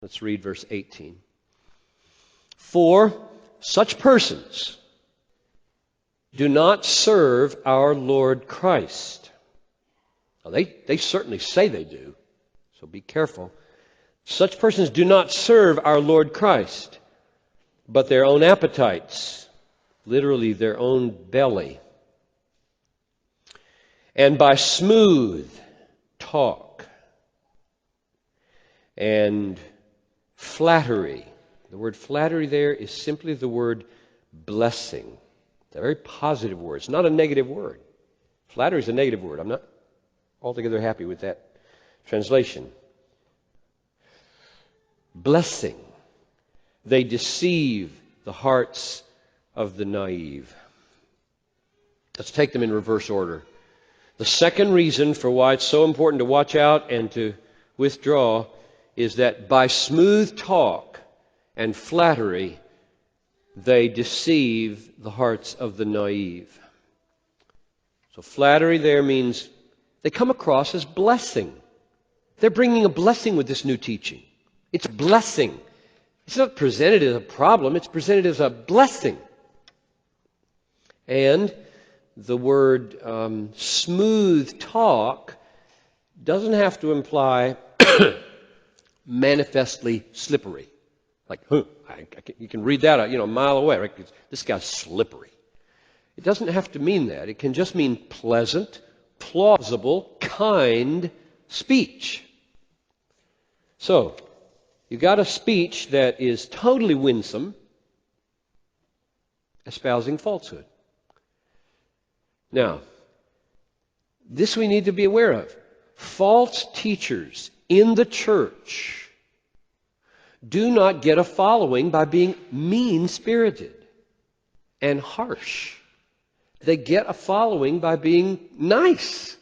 Let's read verse 18. For such persons do not serve our Lord Christ. Now, they certainly say they do, so be careful. Such persons do not serve our Lord Christ, but their own appetites, literally their own belly. And by smooth talk and flattery. The word flattery there is simply the word blessing. It's a very positive word. It's not a negative word. Flattery is a negative word. I'm not altogether happy with that translation. Blessing. They deceive the hearts of the naive. Let's take them in reverse order. The second reason for why it's so important to watch out and to withdraw is that by smooth talk and flattery, they deceive the hearts of the naive. So flattery there means they come across as blessing. They're bringing a blessing with this new teaching. It's blessing. It's not presented as a problem. It's presented as a blessing. And the word smooth talk doesn't have to imply manifestly slippery. Like, you can read that a mile away. Right? This guy's slippery. It doesn't have to mean that. It can just mean pleasant, plausible, kind speech. So, you got a speech that is totally winsome, espousing falsehood. Now, this we need to be aware of. False teachers in the church do not get a following by being mean-spirited and harsh. They get a following by being nice,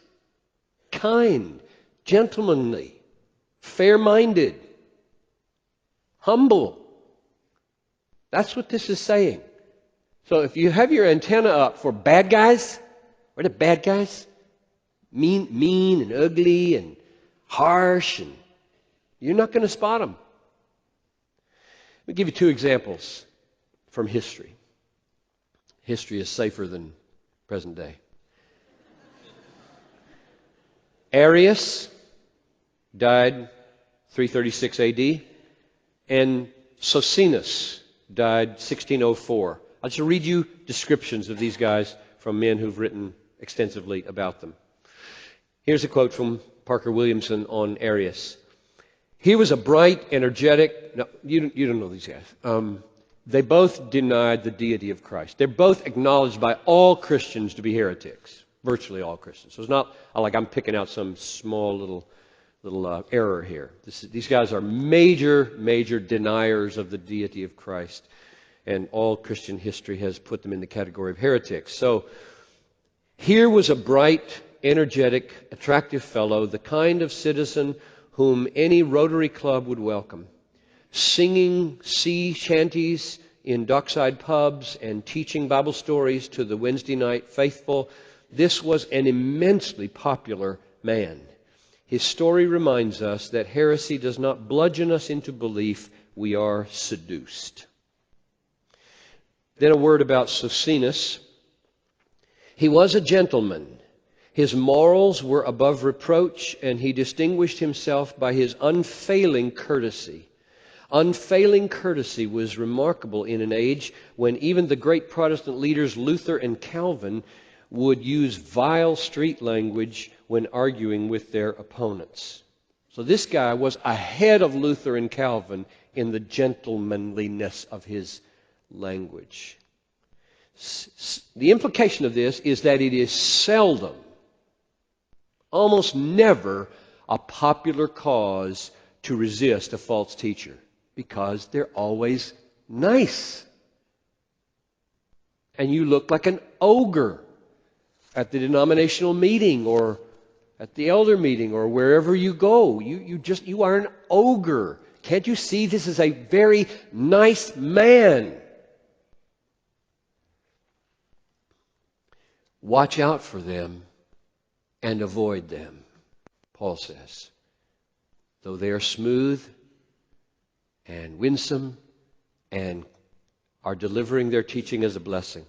kind, gentlemanly, fair-minded, humble. That's what this is saying. So if you have your antenna up for bad guys, what are the bad guys? Mean and ugly and harsh, and you're not going to spot them. Let me give you two examples from history. History is safer than present day. Arius died 336 AD, and Socinus died 1604. I'll just read you descriptions of these guys from men who've written extensively about them. Here's a quote from Parker Williamson on Arius. He was a bright, energetic... No, you don't know these guys. They both denied the deity of Christ. They're both acknowledged by all Christians to be heretics. Virtually all Christians. So it's not like I'm picking out some small little error here. These guys are major deniers of the deity of Christ. And all Christian history has put them in the category of heretics. So here was a bright, energetic, attractive fellow, the kind of citizen whom any Rotary Club would welcome, singing sea shanties in dockside pubs and teaching Bible stories to the Wednesday night faithful. This was an immensely popular man. His story reminds us that heresy does not bludgeon us into belief. We are seduced. Then a word about Socinus. He was a gentleman. His morals were above reproach, and he distinguished himself by his unfailing courtesy. Unfailing courtesy was remarkable in an age when even the great Protestant leaders Luther and Calvin would use vile street language when arguing with their opponents. So this guy was ahead of Luther and Calvin in the gentlemanliness of his language. The implication of this is that it is seldom, almost never, a popular cause to resist a false teacher because they're always nice. And you look like an ogre at the denominational meeting or at the elder meeting or wherever you go. You are an ogre. Can't you see this is a very nice man? Watch out for them and avoid them, Paul says. Though they are smooth and winsome and are delivering their teaching as a blessing.